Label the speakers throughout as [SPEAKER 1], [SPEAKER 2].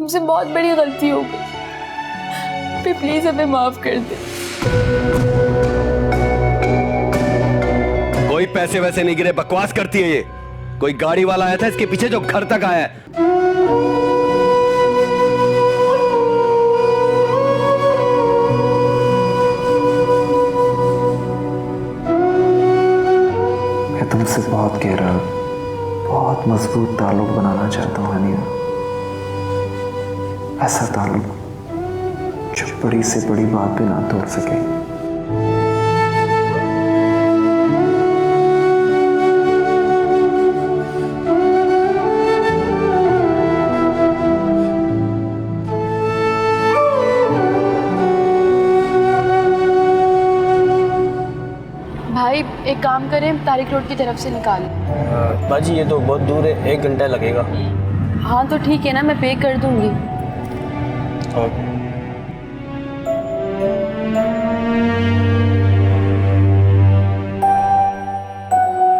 [SPEAKER 1] हमसे बहुत बड़ी गलती हो गई, प्लीज हमें माफ कर दे।
[SPEAKER 2] कोई पैसे वैसे नहीं गिरे, बकवास करती है ये। कोई गाड़ी वाला आया था इसके पीछे जो घर तक आया है।
[SPEAKER 3] मैं तुमसे बहुत गहरा, बहुत मजबूत ताल्लुक बनाना चाहता हूँ हनीरा। ऐसा ताल्लुक जो बड़ी से बड़ी बात भी ना तोड़ सके।
[SPEAKER 1] भाई एक काम करें, तारिक रोड की तरफ से निकाल।
[SPEAKER 4] बाजी ये तो बहुत दूर है, 1 घंटा लगेगा।
[SPEAKER 1] हाँ तो ठीक है ना, मैं पे कर दूंगी।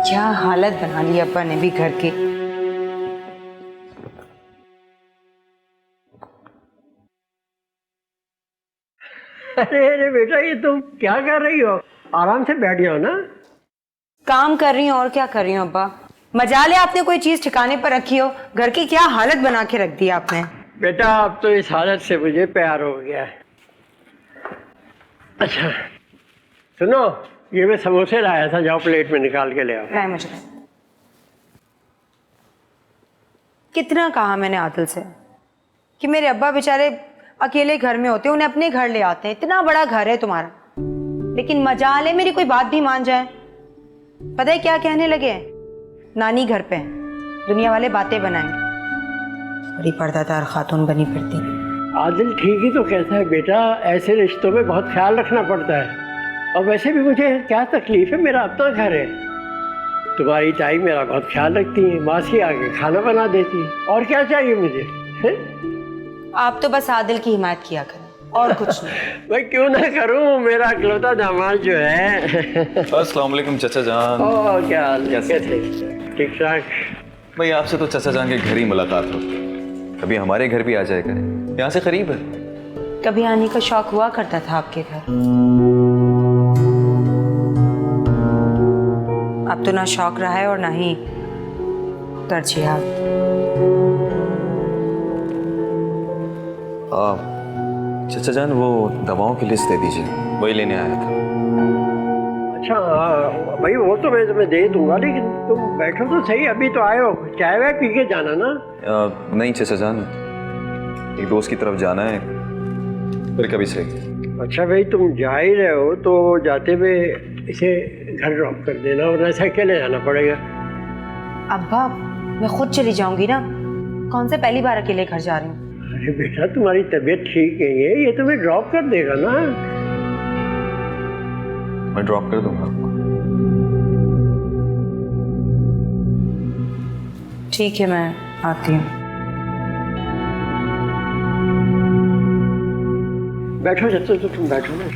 [SPEAKER 5] क्या हालत बना ली अब्बा ने भी घर की।
[SPEAKER 6] अरे बेटा, ये तुम क्या कर रही हो? आराम से बैठ जाओ ना।
[SPEAKER 5] काम कर रही हूँ और क्या कर रही हूँ अब्बा। मजाल है आपने कोई चीज ठिकाने पर रखी हो, घर की क्या हालत बना के रख दी आपने।
[SPEAKER 6] बेटा अब तो इस हालत से मुझे प्यार हो गया है। अच्छा सुनो, ये मैं समोसे लाया था, जाओ प्लेट में निकाल के ले आओ।
[SPEAKER 5] लाए मुझे। कितना कहा मैंने आदिल से कि मेरे अब्बा बेचारे अकेले घर में होते, उन्हें अपने घर ले आते हैं। इतना बड़ा घर है तुम्हारा, लेकिन मजाल है मेरी कोई बात भी मान जाए। पता है क्या कहने लगे? नानी घर पे है, दुनिया वाले बातें बनाएंगे। बड़ी पर्दादार खातून बनी फिरती।
[SPEAKER 6] आदिल ठीक ही तो कहता है बेटा, ऐसे रिश्तों में बहुत ख्याल रखना पड़ता है। और वैसे भी मुझे क्या तकलीफ है, मेरा अपना घर है। तुम्हारी ताई मेरा बहुत ख्याल रखती है, मासी आके खाना बना देती है। और क्या चाहिए मुझे है?
[SPEAKER 5] आप तो बस आदिल की हिमायत किया करें और कुछ नहीं।
[SPEAKER 6] मैं क्यों ना करूं, मेरा इकलौता दामाद जो है।
[SPEAKER 7] अस्सलाम वालेकुम चाचा जान।
[SPEAKER 6] ओ क्या हाल,
[SPEAKER 7] कैसे?
[SPEAKER 6] ठीक ठाक।
[SPEAKER 7] भाई आपसे तो चाचा जान के घर ही मुलाकात हो, कभी हमारे घर भी आ जाए करें, यहाँ से करीब है।
[SPEAKER 5] कभी आने का शौक हुआ करता था आपके घर, अब तो ना शौक रहा है और ना ही तरजीहात।
[SPEAKER 7] चाचा जान वो दवाओं की लिस्ट दे दीजिए, वही लेने आया था।
[SPEAKER 6] अच्छा भाई, वो तो मैं तुम्हें दे दूंगा, लेकिन तुम बैठो तो सही। अभी तो आए हो, चाय वाय पी के जाना ना।
[SPEAKER 7] नहीं चाचा जान, एक दोस्त की तरफ जाना है, फिर कभी से।
[SPEAKER 6] अच्छा भाई, तुम जा ही रहे हो तो जाते हुए इसे घर ड्रॉप कर देना, और ऐसा अकेले जाना पड़ेगा।
[SPEAKER 5] अब्बा मैं खुद चली जाऊंगी ना, कौन से पहली बार अकेले घर जा रही हूँ।
[SPEAKER 6] अरे बेटा, तुम्हारी तबीयत ठीक नहीं है, ये तुम्हें ड्रॉप कर देगा ना।
[SPEAKER 7] मैं ड्रॉप कर दूंगा आपको।
[SPEAKER 5] ठीक है, मैं आती हूँ।
[SPEAKER 6] बैठो, जब तक तो तुम बैठो ना।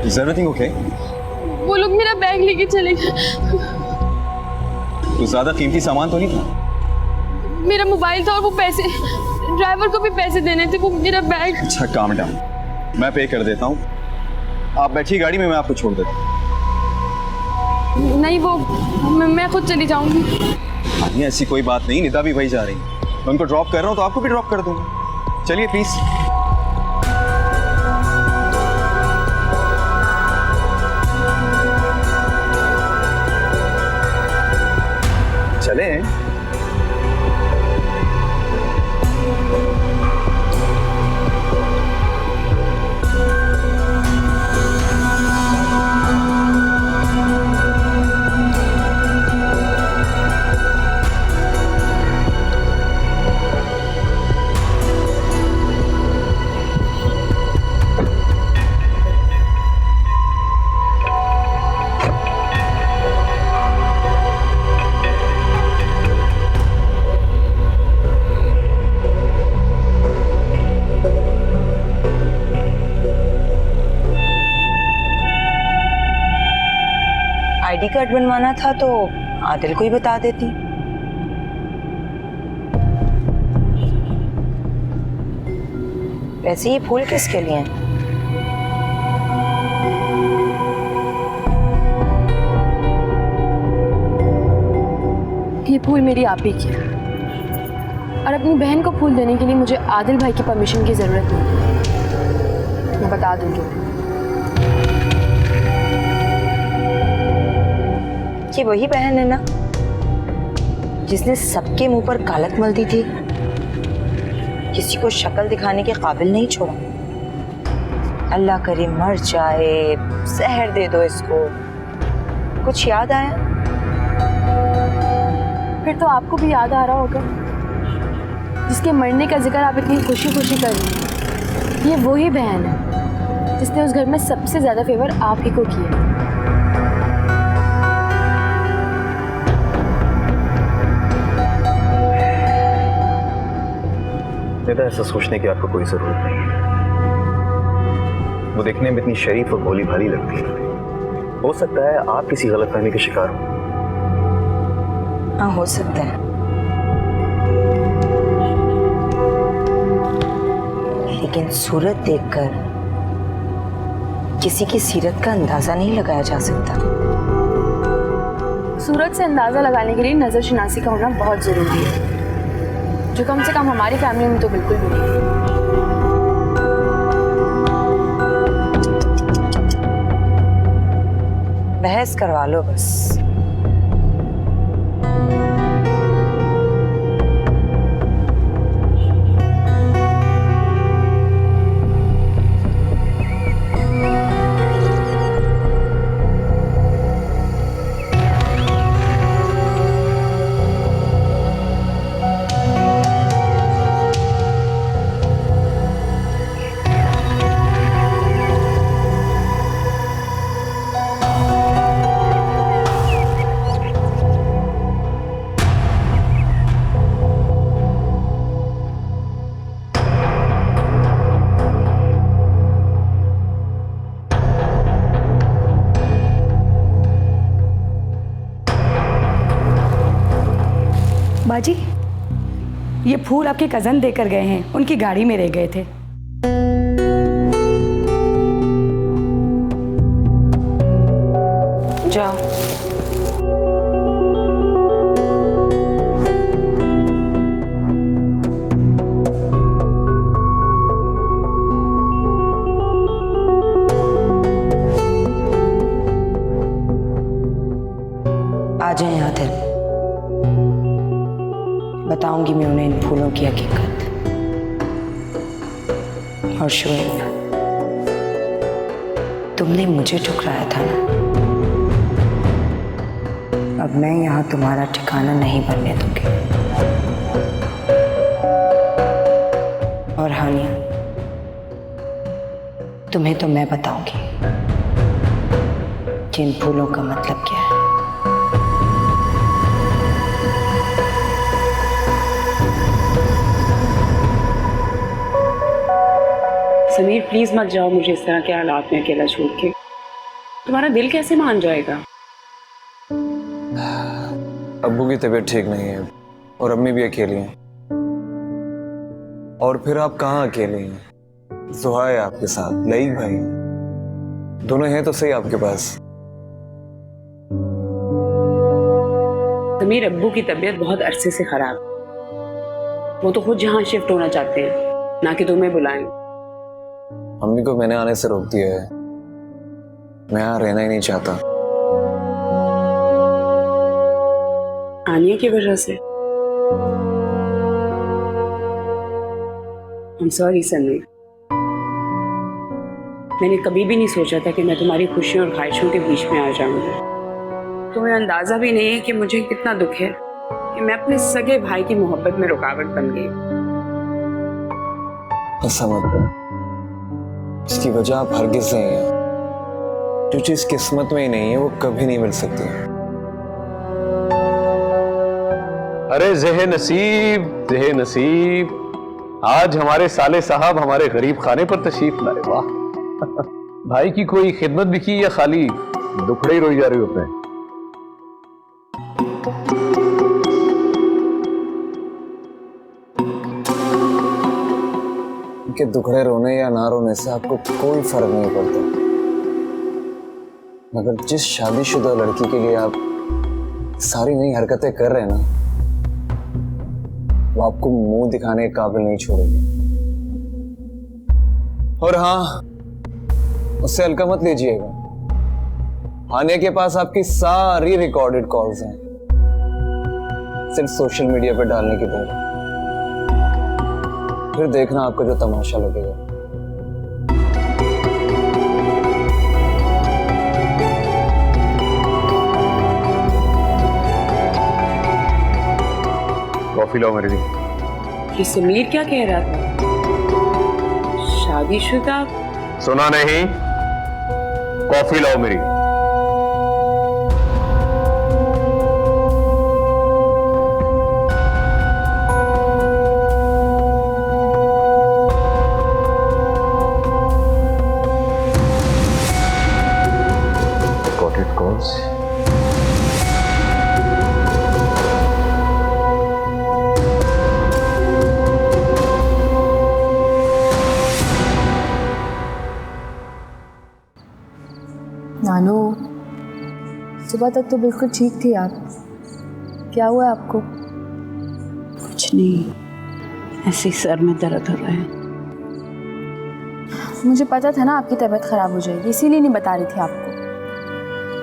[SPEAKER 7] Is everything okay?
[SPEAKER 1] वो लोग मेरा बैग लेके चले गए।
[SPEAKER 7] कुछ ज्यादा कीमती सामान तो नहीं था?
[SPEAKER 1] मेरा मोबाइल था और वो पैसे, ड्राइवर को भी पैसे देने थे, वो मेरा बैग।
[SPEAKER 7] अच्छा काम डाउन, मैं पे कर देता हूँ, आप बैठिए गाड़ी में, मैं आपको छोड़ देता हूँ।
[SPEAKER 1] नहीं वो मैं खुद चली जाऊंगी।
[SPEAKER 7] नहीं ऐसी कोई बात नहीं, निदा भी वही जा रही है, मैं उनको ड्रॉप कर रहा हूँ तो आपको भी ड्रॉप कर दूंगा। चलिए प्लीज। चले।
[SPEAKER 5] आईडी कार्ड बनवाना था तो आदिल को ही बता देती। वैसे ये फूल किसके लिए हैं?
[SPEAKER 1] ये फूल मेरी आप ही की है और अपनी बहन को फूल देने के लिए मुझे आदिल भाई की परमिशन की जरूरत नहीं। मैं बता दूंगी।
[SPEAKER 5] ये वही बहन है ना जिसने सबके मुंह पर कालक मल दी थी, किसी को शक्ल दिखाने के काबिल नहीं छोड़ा। अल्लाह करे मर जाए, जहर दे दो इसको। कुछ याद आया?
[SPEAKER 1] फिर तो आपको भी याद आ रहा होगा, जिसके मरने का जिक्र आप इतनी खुशी खुशी कर रही हैं। ये वही बहन है जिसने उस घर में सबसे ज्यादा फेवर आप ही को किया।
[SPEAKER 7] निदा ऐसा सोचने की आपको कोई जरूरत नहीं है। वो देखने में इतनी शरीफ और भोली भाली लगती है। हो सकता है आप किसी गलतफहमी के शिकार हो।
[SPEAKER 5] हाँ हो सकता है, लेकिन सूरत देखकर किसी की सीरत का अंदाजा नहीं लगाया जा सकता।
[SPEAKER 1] सूरत से अंदाजा लगाने के लिए नजर शनासी का होना बहुत जरूरी है, जो कम से कम हमारी फैमिली में तो बिल्कुल भी नहीं।
[SPEAKER 5] बहस करवा लो बस।
[SPEAKER 8] बाजी, ये फूल आपके कजन देकर गए हैं, उनकी गाड़ी में रह गए थे।
[SPEAKER 5] जाओ। आ जाए यहाँ थे, बताऊंगी मैं उन्हें इन फूलों की हकीकत। और शोएब, तुमने मुझे ठुकराया था ना, अब मैं यहाँ तुम्हारा ठिकाना नहीं बनने दूंगी। और हानिया, तुम्हें तो मैं बताऊंगी कि इन फूलों का मतलब क्या है।
[SPEAKER 8] समीर प्लीज मत जाओ मुझे इस तरह के हालात में अकेला छोड़ के।
[SPEAKER 9] तुम्हारा दिल कैसे मान जाएगा?
[SPEAKER 4] अब्बू की तबीयत ठीक नहीं है और अम्मी भी अकेली हैं। और फिर आप कहाँ अकेले हैं? सुहा है आपके साथ, लईक भाई हैं। दोनों हैं तो सही आपके पास।
[SPEAKER 9] समीर, अब्बू की तबीयत बहुत अरसे से खराब। वो तो खुद जहाँ शिफ्ट होना चाहते हैं, ना कि तुम्हें बुलाएं।
[SPEAKER 4] अम्मी को मैंने आने से रोक दिया है। मैं यहाँ रहना ही नहीं चाहता।
[SPEAKER 9] आनिया की वजह से? I'm sorry समीर, मैंने कभी भी नहीं सोचा था कि मैं तुम्हारी खुशियों और ख्वाहिशों के बीच में आ जाऊंगी। तुम्हें अंदाजा भी नहीं है कि मुझे कितना दुख है कि मैं अपने सगे भाई की मोहब्बत में रुकावट बन गई।
[SPEAKER 4] ऐसा मत करो। इसकी वजह आप हरगिज़ नहीं है। जो चीज किस्मत में ही नहीं है वो कभी नहीं मिल सकती।
[SPEAKER 10] अरे ज़ेहे नसीब, आज हमारे साले साहब हमारे गरीब खाने पर तशरीफ लाए। वाह भाई की कोई खिदमत भी की या खाली दुखड़े ही रोई जा रही होते हैं?
[SPEAKER 4] उनके दुखड़े रोने या ना रोने से आपको कोई फर्क नहीं पड़ता, मगर जिस शादीशुदा लड़की के लिए आप सारी नई हरकतें कर रहे हैं ना, वो आपको मुंह दिखाने के काबिल नहीं छोड़ेगी। और हाँ, उससे हल्का मत लीजिएगा। आने के पास आपकी सारी रिकॉर्डेड कॉल्स हैं, सिर्फ सोशल मीडिया पर डालने की देर। फिर देखना आपको जो तमाशा लगेगा।
[SPEAKER 10] कॉफी लाओ मेरे लिए।
[SPEAKER 9] ये समीर क्या कह रहा था? शादीशुदा?
[SPEAKER 10] सुना नहीं? कॉफी लाओ मेरी।
[SPEAKER 1] नानू, सुबह तक तो बिल्कुल ठीक थी आप। क्या हुआ आपको?
[SPEAKER 9] कुछ नहीं, ऐसे सर में दर्द हो रहा है।
[SPEAKER 1] मुझे पता था ना आपकी तबीयत खराब हो जाएगी, इसीलिए नहीं बता रही थी आपको।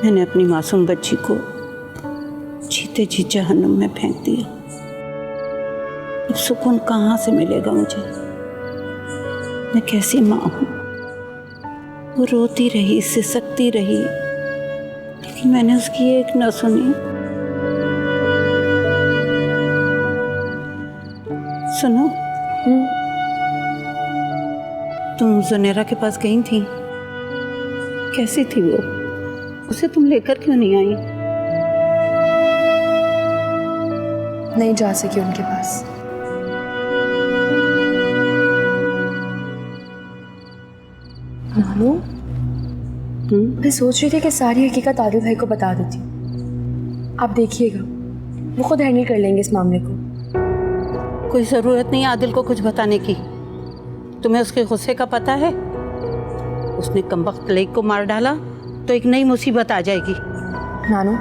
[SPEAKER 9] मैंने अपनी मासूम बच्ची को जीते जी जहन्नुम में फेंक दिया। अब सुकून कहाँ से मिलेगा मुझे? मैं कैसी माँ हूँ? वो रोती रही, सिसकती रही, लेकिन मैंने उसकी एक न सुनी। सुनो, तुम जुनेरा के पास गई थी, कैसी थी वो? उसे तुम लेकर क्यों नहीं आई?
[SPEAKER 1] नहीं जा सकी उनके पास। नानू, मैं सोच रही थी कि सारी हकीकत आदिल भाई को बता देती। आप देखिएगा, वो खुद हैंडल कर लेंगे इस मामले को।
[SPEAKER 9] कोई ज़रूरत नहीं आदिल को कुछ बताने की। तुम्हें उसके गुस्से का पता है? उसने कमबख्त लेक को मार डाला तो एक नई मुसीबत आ जाएगी।
[SPEAKER 1] नानू,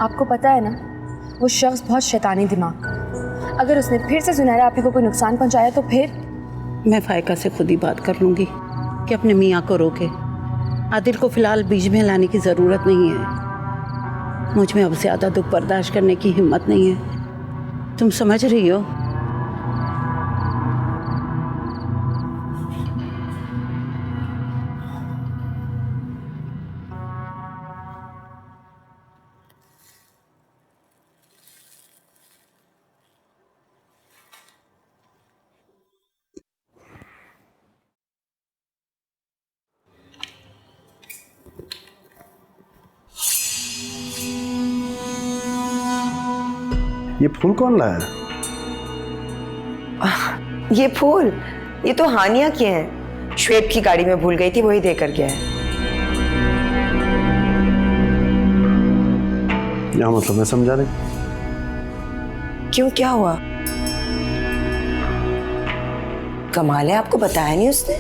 [SPEAKER 1] आपको पता है ना, वो शख्स बहुत शैतानी दिमाग। अगर उसने फिर से सुनहरा आपी को कोई नुकसान पहुंचाया तो फिर?
[SPEAKER 9] मैं फायका से खुद ही बात कर लूँगी कि अपने मियाँ को रोके। आदिल को फिलहाल बीच में लाने की ज़रूरत नहीं है। मुझ में अब ज़्यादा दुख बर्दाश्त करने की हिम्मत नहीं है। तुम समझ रही हो?
[SPEAKER 10] ये फूल कौन लाया?
[SPEAKER 5] ये फूल, ये तो हानिया के हैं। श्वेत की गाड़ी में भूल गई थी, वही देकर गया है।
[SPEAKER 3] क्या मतलब मैं समझा नहीं।
[SPEAKER 5] क्यों, क्या हुआ? कमाल है, आपको बताया नहीं उसने?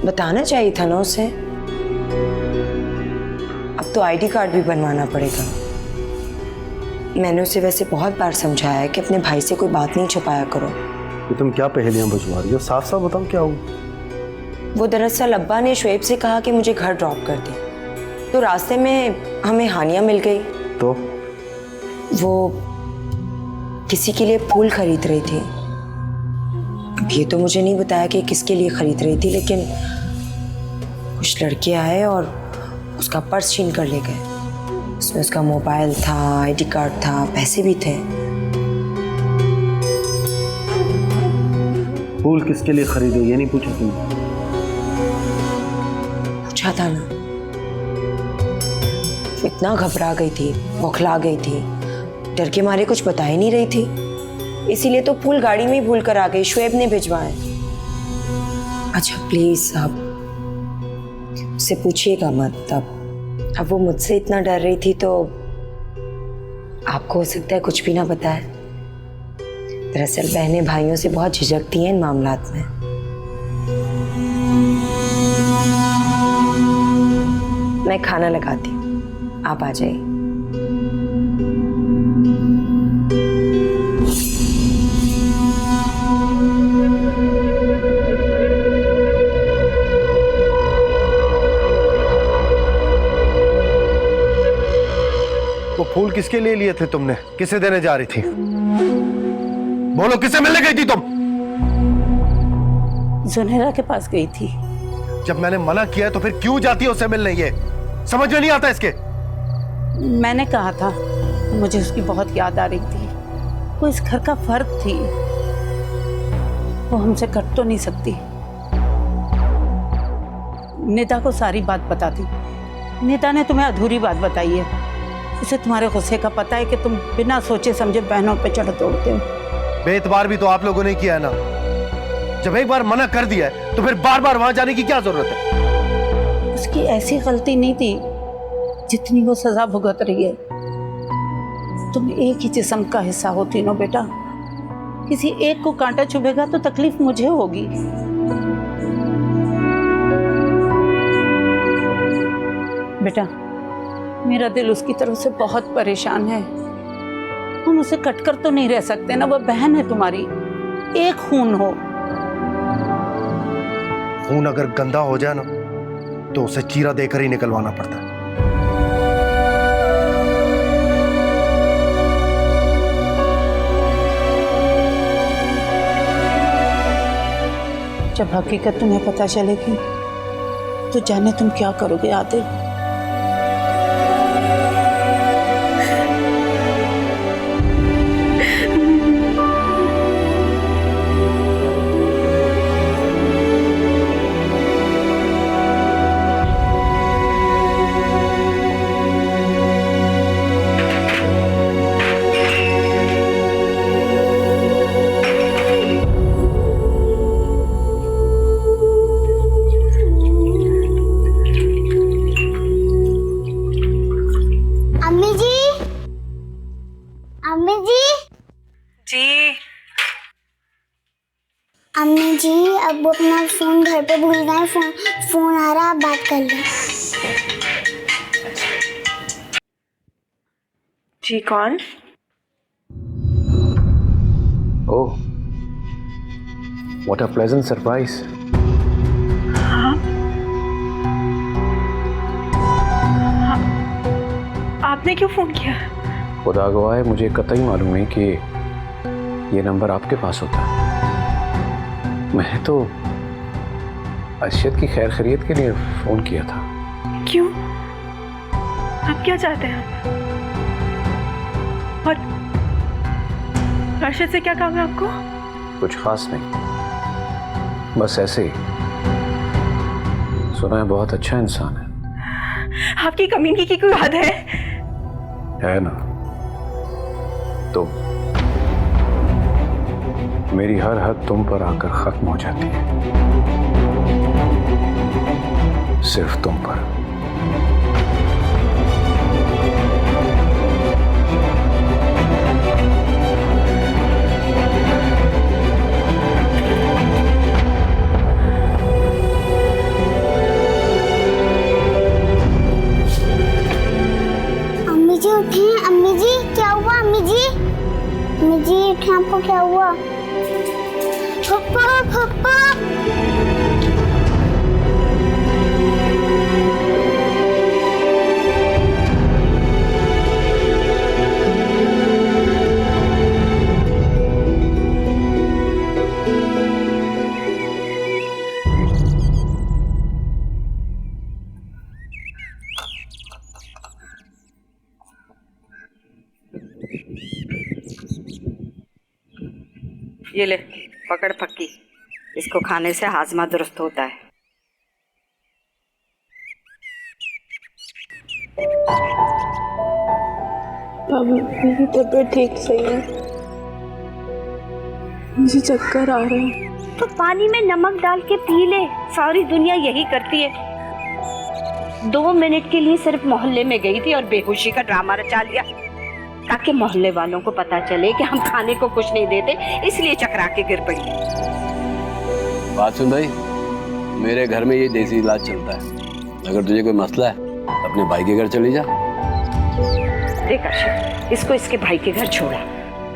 [SPEAKER 5] बताना चाहिए था ना उसे। अब तो आईडी कार्ड भी बनवाना पड़ेगा। मैंने उसे वैसे बहुत बार समझाया है कि अपने भाई से कोई बात नहीं छुपाया करो।
[SPEAKER 3] ये तुम क्या पहेलियां बुझवा रही हो? साफ साफ बताओ क्या हुआ।
[SPEAKER 5] वो दरअसल अब्बा ने शुएब से कहा कि मुझे घर ड्रॉप कर दे, तो रास्ते में हमें हानिया मिल गई।
[SPEAKER 3] तो
[SPEAKER 5] वो किसी के लिए फूल खरीद रही थी। अब ये तो मुझे नहीं बताया कि किसके लिए खरीद रही थी, लेकिन कुछ लड़के आए और उसका पर्स छीन कर ले गए। उसमें उसका मोबाइल था, आईडी कार्ड था, पैसे भी थे।
[SPEAKER 3] फूल किसके लिए खरीदे ये नहीं पूछा तुमने?
[SPEAKER 5] पूछा था ना। वो इतना घबरा गई थी, बौखला गई थी, डर के मारे कुछ बता ही नहीं रही थी। इसीलिए तो फूल गाड़ी में ही भूल कर आ गई, शुएब ने भिजवाए। अच्छा प्लीज आप उससे पूछिएगा मत। अब वो मुझसे इतना डर रही थी तो आपको हो सकता है कुछ भी ना बताए। दरअसल बहनें भाइयों से बहुत झिझकती हैं इन मामलात में। मैं खाना लगाती हूँ, आप आ जाइए।
[SPEAKER 2] वो फूल किसके लिए लिए थे तुमने? किसे देने जा रही थी? बोलो, किसे मिलने गई थी तुम?
[SPEAKER 9] जुनैरा के पास गई थी।
[SPEAKER 2] जब मैंने मना किया तो फिर क्यों जाती है उससे मिलने? ये समझ में नहीं आता इसके।
[SPEAKER 9] मैंने कहा था मुझे उसकी बहुत याद आ रही थी। वो इस घर का फर्द थी, वो हमसे कट तो नहीं सकती। निदा को सारी बात बता दी। निदा ने तुम्हें अधूरी बात बताई है। उसे तुम्हारे गुस्से का पता है कि तुम बिना सोचे समझे बहनों पे चढ़ तोड़ते हो।
[SPEAKER 2] बेतबार भी तो आप लोगों ने किया है ना। जब एक बार मना कर दिया है तो फिर बार बार वहां जाने की क्या जरूरत है?
[SPEAKER 9] उसकी ऐसी गलती नहीं थी जितनी वो सजा भुगत रही है। तुम एक ही जिस्म का हिस्सा हो तीनों बेटा। किसी एक को कांटा चुभेगा तो तकलीफ मुझे होगी। बेटा मेरा दिल उसकी तरफ से बहुत परेशान है। तुम उसे कटकर तो नहीं रह सकते ना, वो बहन है तुम्हारी, एक खून हो।
[SPEAKER 2] खून अगर गंदा हो जाए ना तो उसे चीरा देकर ही निकलवाना पड़ता है।
[SPEAKER 9] जब हकीकत तुम्हें पता चलेगी तो जाने तुम क्या करोगे आदिल।
[SPEAKER 11] अम्मी जी अब वो अपना फोन घर पे भूल गए। फोन आ रहा, आप बात कर लें।
[SPEAKER 1] जी कौन?
[SPEAKER 10] ओह, व्हाट अ प्लेजेंट सरप्राइज।
[SPEAKER 1] हाँ? आपने क्यों फोन किया?
[SPEAKER 10] खुदा गवाह है, मुझे कतई मालूम नहीं कि ये नंबर आपके पास होता है। मैंने तो अर्शद की खैर खैरियत के लिए फोन किया था।
[SPEAKER 1] क्यों? आप क्या चाहते हैं? और अर्शद से क्या काम है आपको?
[SPEAKER 10] कुछ खास नहीं, बस ऐसे ही। सुना है बहुत अच्छा इंसान है।
[SPEAKER 1] आपकी कमीनगी की कोई बात
[SPEAKER 10] है ना? तो मेरी हर हद तुम पर आकर खत्म हो जाती है, सिर्फ तुम पर।
[SPEAKER 11] को क्या हुआ? पप्पा पप्पा
[SPEAKER 8] ये ले पकड़ पक्की, इसको खाने से हाजमा दुरुस्त होता है।
[SPEAKER 1] मेरी तबीयत ठीक सही है, मुझे चक्कर आ रहे हैं।
[SPEAKER 9] तो पानी में नमक डाल के पी ले, सारी दुनिया यही करती है। 2 मिनट के लिए सिर्फ मोहल्ले में गई थी और बेहोशी का ड्रामा रचा लिया, ताकि मोहल्ले वालों को पता चले कि हम खाने को कुछ नहीं देते, इसलिए चकरा के गिर पड़ी।
[SPEAKER 12] बात सुन भाई, मेरे घर में ये देसी इलाज चलता है। अगर तुझे कोई मसला है अपने भाई के घर चली जा।
[SPEAKER 9] देख अर्शद, इसको इसके भाई के घर छोड़ा।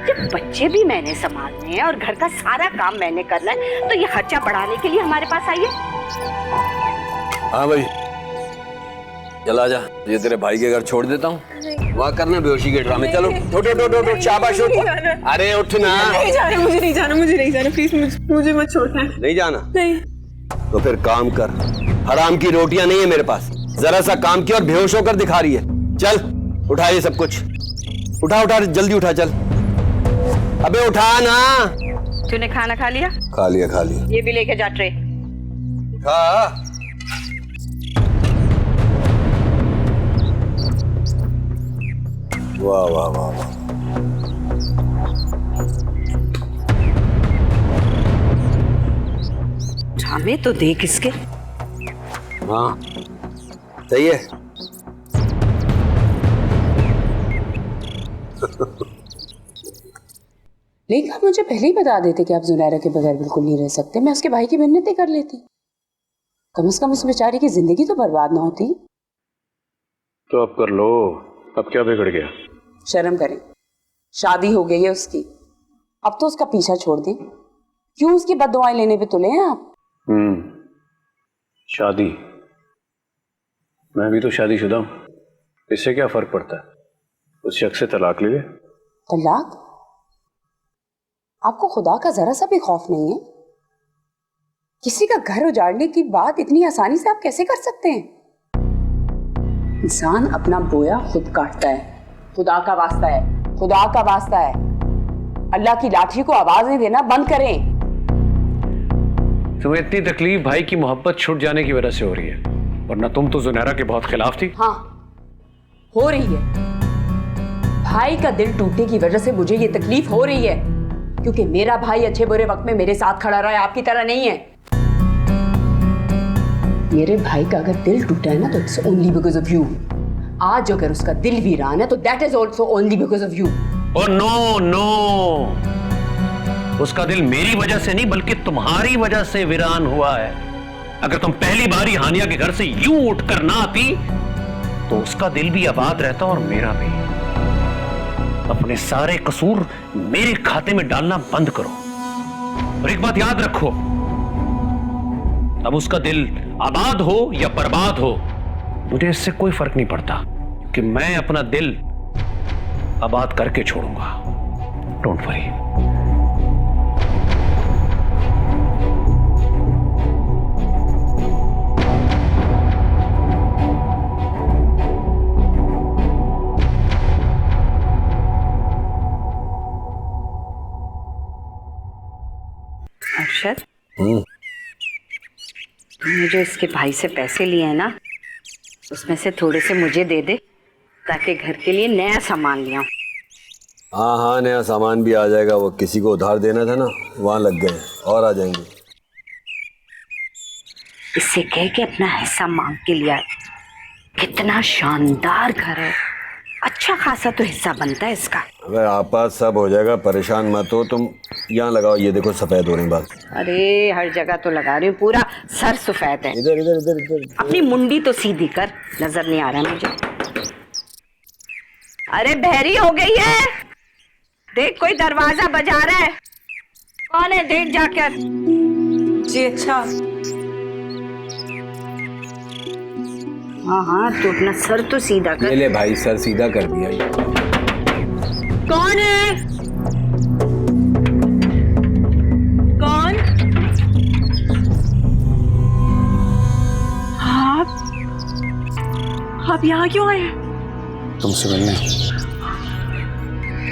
[SPEAKER 9] जब बच्चे भी मैंने संभालने हैं और घर का सारा काम मैंने करना है, तो ये खर्चा बढ़ाने के लिए हमारे पास आई है।
[SPEAKER 12] हाँ भाई चला जा, ये तेरे भाई के घर छोड़ देता हूँ, वहाँ करना बेहोशी के ड्रामे। चलो उठ, शाबाश उठ। अरे उठ ना।
[SPEAKER 1] मुझे नहीं जाना प्लीज, मुझे मत छोड़ना।
[SPEAKER 12] नहीं जाना?
[SPEAKER 1] नहीं।
[SPEAKER 12] तो फिर काम कर, हराम की रोटियां नहीं है मेरे पास। जरा सा काम किया और बेहोश होकर दिखा रही है। चल उठा ये सब कुछ, उठा जल्दी उठा, चल। अबे उठा ना।
[SPEAKER 8] तूने खाना खा लिया?
[SPEAKER 12] खा लिया।
[SPEAKER 8] ये भी लेके जा ट्रे।
[SPEAKER 12] हाँ वाह वाह वाह वाह।
[SPEAKER 8] ड्रामे तो देख इसके।
[SPEAKER 12] हाँ सही है।
[SPEAKER 13] लेकिन आप मुझे पहले ही बता देते कि आप जुनैरा के बगैर बिल्कुल नहीं रह सकते, मैं उसके भाई की मिन्नतें कर लेती। कम से कम उस बेचारी की जिंदगी तो बर्बाद ना होती।
[SPEAKER 10] तो अब कर लो, अब क्या बिगड़ गया?
[SPEAKER 13] शर्म करें, शादी हो गई है उसकी, अब तो उसका पीछा छोड़ दें। क्यों उसकी बद्दुआएं लेने पे तुले हैं आप?
[SPEAKER 10] शादी? मैं भी तो शादीशुदा हूं, इससे क्या फर्क पड़ता है? उस शख्स से तलाक ले ले।
[SPEAKER 13] तलाक? आपको खुदा का जरा सा भी खौफ नहीं है? किसी का घर उजाड़ने की बात इतनी आसानी से आप कैसे कर सकते हैं? इंसान अपना बोया खुद काटता है। खुदा का वास्ता है, खुदा का वास्ता है, अल्लाह की लाठी को आवाजें देना बंद करें।
[SPEAKER 10] तुम्हें इतनी तकलीफ भाई की मोहब्बत छूट जाने की वजह से हो रही है, वरना तुम तो जुनैरा के बहुत खिलाफ थी।
[SPEAKER 13] हाँ हो रही है। भाई का दिल टूटने की वजह से मुझे ये तकलीफ हो रही है, क्योंकि मेरा भाई अच्छे बुरे वक्त में मेरे साथ खड़ा रहा है, आपकी तरह नहीं है। मेरे भाई का अगर दिल टूटा है ना, तो it's only because of you. आज अगर उसका दिल वीरान है तो that is also only because of you.
[SPEAKER 10] Oh no, उसका दिल मेरी वजह से नहीं बल्कि तुम्हारी वजह से वीरान हुआ है। अगर तुम पहली बार हानिया के घर से यूं उठकर ना आती तो उसका दिल भी आबाद रहता और मेरा भी। अपने सारे कसूर मेरे खाते में डालना बंद करो, और एक बात याद रखो, अब उसका दिल आबाद हो या बर्बाद हो, मुझे इससे कोई फर्क नहीं पड़ता, कि मैं अपना दिल आबाद करके छोड़ूंगा। Don't worry.
[SPEAKER 8] अर्शद, तुमने जो इसके भाई से पैसे लिए हैं ना, उसमें से थोड़े से मुझे दे दे, ताकि घर के लिए नया सामान लिया।
[SPEAKER 12] हाँ नया सामान भी आ जाएगा। वो किसी को उधार देना था ना, वहां लग गए और आ जाएंगे।
[SPEAKER 8] इससे कह के अपना हिस्सा मांग के लिया। कितना शानदार घर है, अच्छा खासा तो हिस्सा बनता है इसका।
[SPEAKER 12] अगर आपा सब हो जाएगा, परेशान मत हो तुम। यहाँ लगाओ, ये देखो सफेद हो रहे हैं बाल।
[SPEAKER 8] अरे हर जगह तो लगा रही हूँ, पूरा सर सफेद है।
[SPEAKER 12] इधर इधर इधर इधर
[SPEAKER 8] अपनी मुंडी तो सीधी कर, नजर नहीं आ रहा मुझे। अरे बहरी हो गई है, देख कोई दरवाजा बजा रहा है, कौन है देख जाकर।
[SPEAKER 5] जी अच्छा।
[SPEAKER 8] हाँ हाँ, तू अपना सर तो सीधा कर।
[SPEAKER 12] ले भाई, सर सीधा कर दिया ये।
[SPEAKER 8] कौन है? कौन?
[SPEAKER 1] आप यहाँ क्यों आए?
[SPEAKER 7] तुमसे मिलने।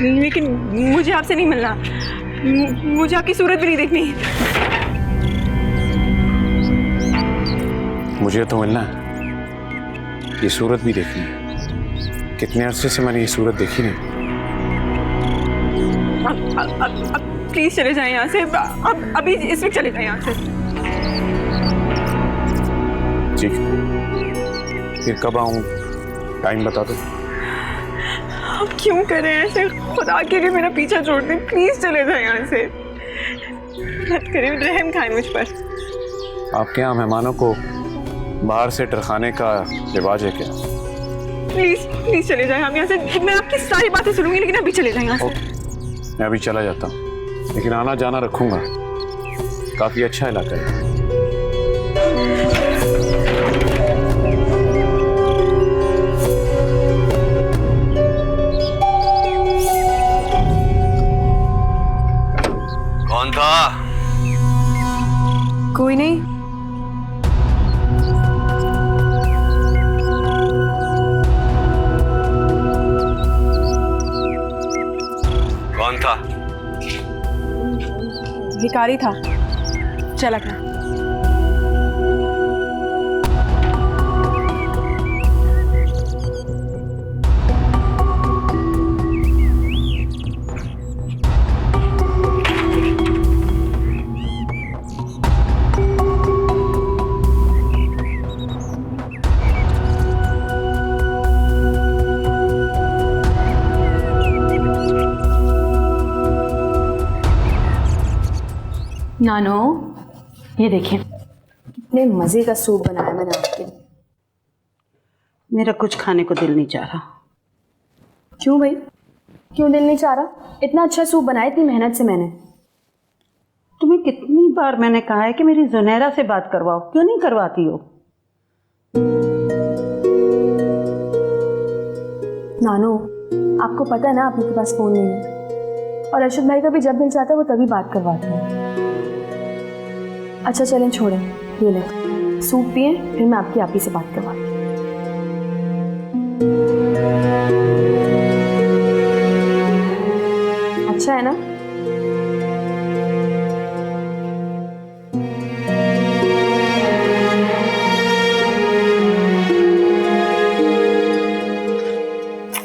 [SPEAKER 1] लेकिन मुझे आपसे नहीं मिलना, मुझे आपकी सूरत भी नहीं देखनी।
[SPEAKER 7] मुझे तो मिलना है, ये सूरत भी देखनी है। कितने अरसे से मैंने ये सूरत देखी नहीं।
[SPEAKER 1] अब प्लीज चले जाएं यहाँ से, अब अभी इस वक्त चले जाएं यहाँ से।
[SPEAKER 7] ठीक, फिर कब आऊँ, टाइम बता दो।
[SPEAKER 1] आप क्यों कर रहे हैं ऐसे? खुदा के लिए मेरा पीछा छोड़ दें, प्लीज चले जाएं यहाँ से। मत करें, रहम खाएं मुझ पर।
[SPEAKER 7] आपके यहाँ मेहमानों को बाहर से टरखाने का रिवाज है क्या?
[SPEAKER 1] प्लीज प्लीज चले जाएं हम यहाँ से। मैं आपकी सारी बातें सुनूंगी, लेकिन अभी चले जाएं यहाँ से।
[SPEAKER 7] मैं अभी चला जाता हूँ, लेकिन आना जाना रखूंगा। काफी अच्छा इलाका है।
[SPEAKER 12] कौन था?
[SPEAKER 1] कोई नहीं।
[SPEAKER 12] कौन था?
[SPEAKER 1] भिखारी था, चला गया। नानो, ये देखें, कितने मजे का सूप बनाया मैंने आपके लिए।
[SPEAKER 9] मेरा कुछ खाने को दिल नहीं चाह रहा।
[SPEAKER 1] क्यों भाई, क्यों दिल नहीं चाह रहा? इतना अच्छा सूप बनाया, इतनी मेहनत से मैंने।
[SPEAKER 9] तुम्हें कितनी बार मैंने कहा है कि मेरी जुनैरा से बात करवाओ, क्यों नहीं करवाती हो?
[SPEAKER 1] नानो, आपको पता है ना आप के पास फोन नहीं है, और अर्शद भाई का भी जब दिल चाहता है वो तभी बात करवाते हैं। अच्छा चलें, छोड़ें, ये ले सूप पिए, फिर मैं आपकी आप ही से बात करवाती हूँ। अच्छा है ना?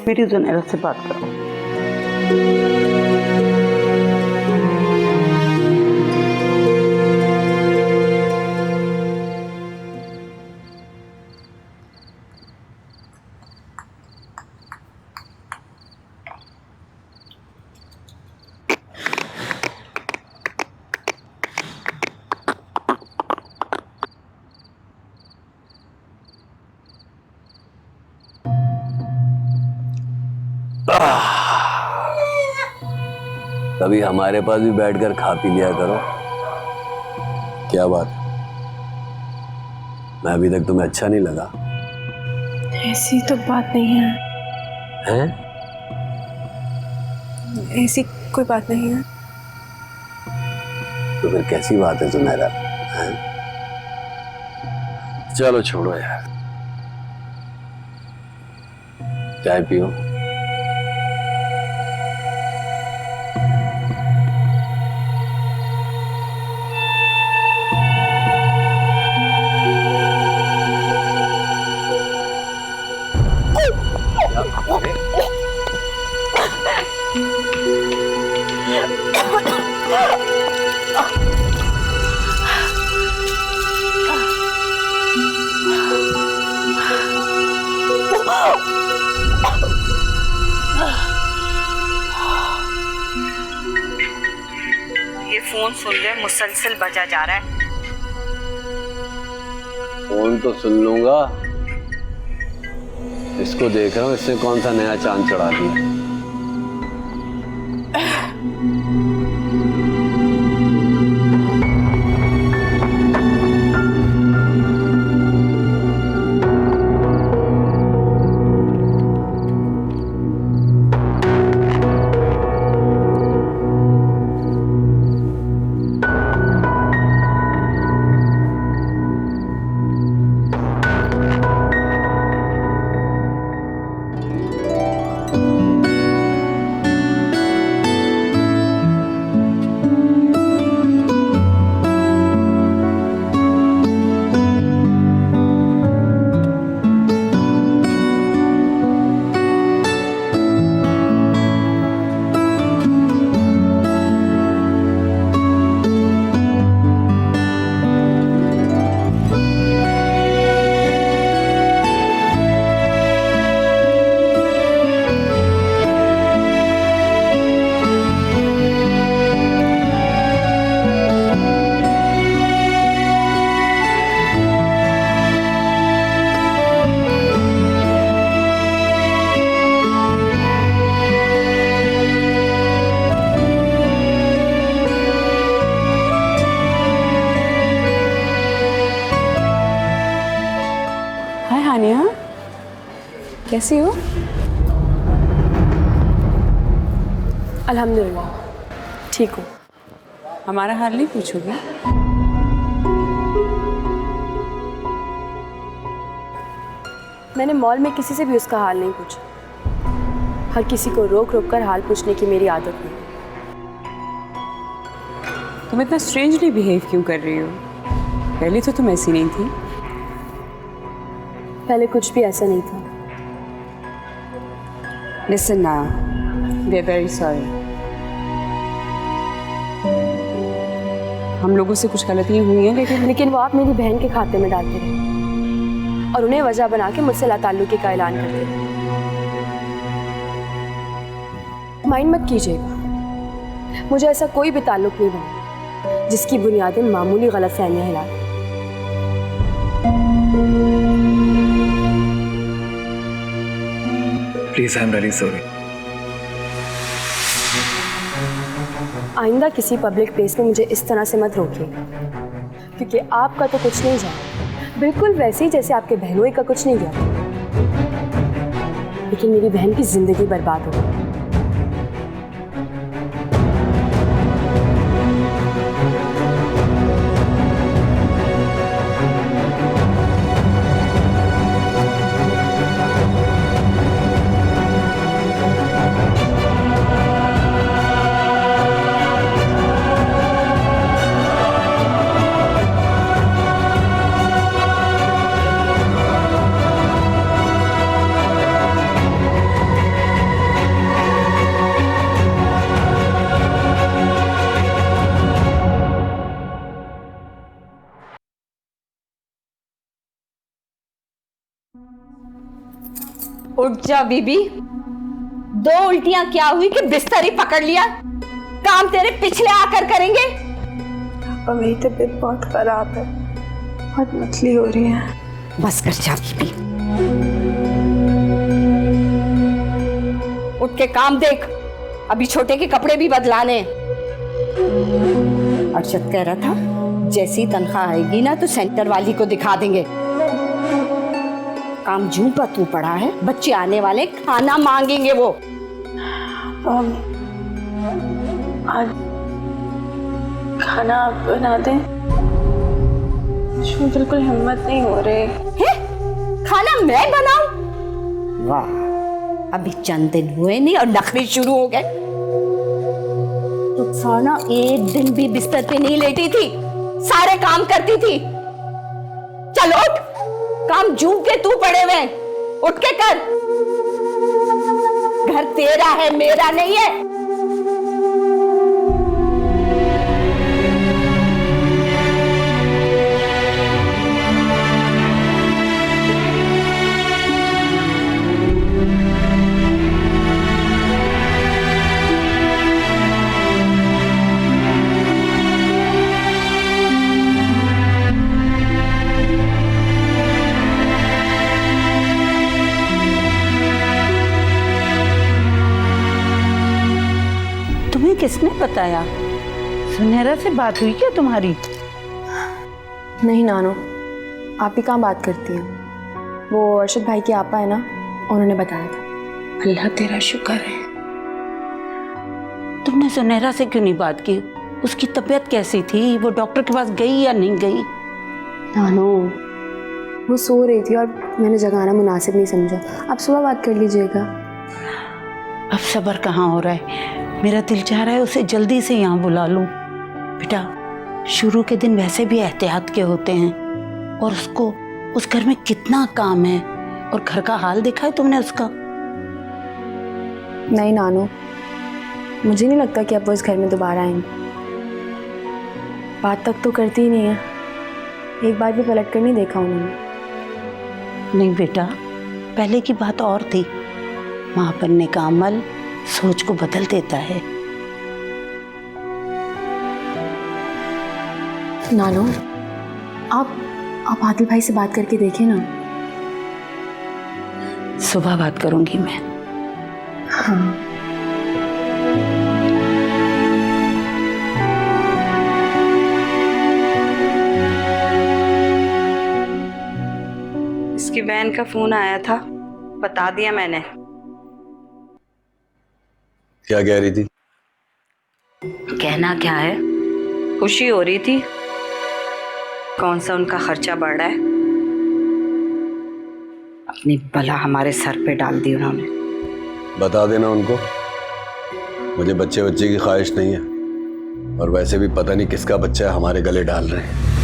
[SPEAKER 9] मेरी जुनैरा से बात करो।
[SPEAKER 12] कभी हमारे पास भी बैठकर खा पी लिया करो। क्या बात, मैं अभी तक तुम्हें अच्छा नहीं लगा?
[SPEAKER 1] ऐसी तो बात नहीं है।
[SPEAKER 12] हैं?
[SPEAKER 1] ऐसी कोई बात नहीं है।
[SPEAKER 12] तो फिर कैसी बात है जुनैरा? हैं? चलो छोड़ो यार, चाय पियो।
[SPEAKER 8] ये फोन सुन ले, मुसलसल बजा जा रहा है।
[SPEAKER 12] फोन तो सुन लूंगा, इसको देख रहा हूँ, इससे कौन सा नया चांद चढ़ा दिया।
[SPEAKER 13] कैसी हो?
[SPEAKER 1] अल्हम्दुलिल्लाह ठीक हूँ।
[SPEAKER 13] हमारा हाल नहीं पूछोगे?
[SPEAKER 1] मैंने मॉल में किसी से भी उसका हाल नहीं पूछा। हर किसी को रोक रोक कर हाल पूछने की मेरी आदत नहीं।
[SPEAKER 13] तुम इतना स्ट्रेंजली बिहेव क्यों कर रही हो? पहले तो तुम ऐसी नहीं थी।
[SPEAKER 1] पहले कुछ भी ऐसा नहीं था।
[SPEAKER 13] Listen now, we are very sorry. हम लोगों से कुछ गलतियां हुई हैं,
[SPEAKER 1] लेकिन वो आप मेरी बहन के खाते में डालते रहे और उन्हें वजह बना के मुझसे लाताल्लुकी का ऐलान करते रहे। माइंड मत कीजिएगा, मुझे ऐसा कोई भी ताल्लुक नहीं बना जिसकी बुनियादें मामूली गलतफहमियां हिला दें।
[SPEAKER 3] Please I am really sorry.
[SPEAKER 1] आइंदा किसी पब्लिक प्लेस में मुझे इस तरह से मत रोकिए, क्योंकि आपका तो कुछ नहीं जाता, बिल्कुल वैसे ही जैसे आपके बहनोई का कुछ नहीं गया, लेकिन मेरी बहन की जिंदगी बर्बाद हो गई।
[SPEAKER 8] उठ जा बीबी। 2 उल्टियां क्या हुई कि बिस्तर ही पकड़ लिया? काम तेरे पिछले आकर करेंगे।
[SPEAKER 14] पापा मेरी तबीयत बहुत खराब है, बहुत मतली हो रही है।
[SPEAKER 8] बस कर जा बीबी, उठ के काम देख। अभी छोटे के कपड़े भी बदलाने। अर्शद कह रहा था जैसी तनख्वाह आएगी ना तो सेंटर वाली को दिखा देंगे। काम जूं पर तू पड़ा है, बच्चे आने वाले खाना मांगेंगे वो।
[SPEAKER 14] आज खाना आप बना दें, मुझे बिल्कुल हिम्मत नहीं हो रही
[SPEAKER 8] है। खाना मैं बनाऊं? वाह, अभी चंद दिन हुए नहीं और नखरे शुरू हो गए। तो खाना एक दिन भी बिस्तर पे नहीं लेटी थी, सारे काम करती थी। चलो उठ, काम जूं के तू पड़े हुए, उठ के कर। घर तेरा है, मेरा नहीं है।
[SPEAKER 9] किसने बताया? सुनहरा से बात हुई क्या तुम्हारी?
[SPEAKER 1] नहीं नानो, आप ही कहाँ बात करती हैं? वो अर्शद भाई की आपा है ना, उन्होंने बताया था।
[SPEAKER 9] अल्लाह तेरा शुक्र है। तुमने सुनहरा से क्यों नहीं बात की? उसकी तबीयत कैसी थी? वो डॉक्टर के पास गई या नहीं गई?
[SPEAKER 1] नानो, वो सो रही थी और मैंने जगाना मुनासिब नहीं समझा। आप सुबह बात कर लीजिएगा।
[SPEAKER 9] अब सब्र कहाँ हो रहा है? मेरा दिल चाह रहा है उसे जल्दी से यहाँ बुला लूं। बेटा, शुरू के दिन वैसे भी एहतियात के होते हैं और उसको उस घर में कितना काम है, और घर का हाल देखा है तुमने उसका?
[SPEAKER 1] नहीं नानो, मुझे नहीं लगता कि अब वो इस घर में दोबारा आएंगे। बात तक तो करती ही नहीं है, एक बार भी पलट कर नहीं देखा उन्होंने।
[SPEAKER 9] नहीं बेटा, पहले की बात और थी। माँ बनने का अमल सोच को बदल देता है।
[SPEAKER 1] नानो, आप आदिल भाई से बात करके देखें ना।
[SPEAKER 9] सुबह बात करूंगी मैं।
[SPEAKER 1] हाँ।
[SPEAKER 14] इसकी बहन का फोन आया था,
[SPEAKER 5] बता दिया मैंने।
[SPEAKER 12] क्या कह रही थी?
[SPEAKER 5] कहना क्या है, खुशी हो रही थी। कौन सा उनका खर्चा बढ़ रहा है, अपनी बला हमारे सर पे डाल दी उन्होंने।
[SPEAKER 12] बता देना उनको, मुझे बच्चे की ख्वाहिश नहीं है, और वैसे भी पता नहीं किसका बच्चा हमारे गले डाल रहे हैं।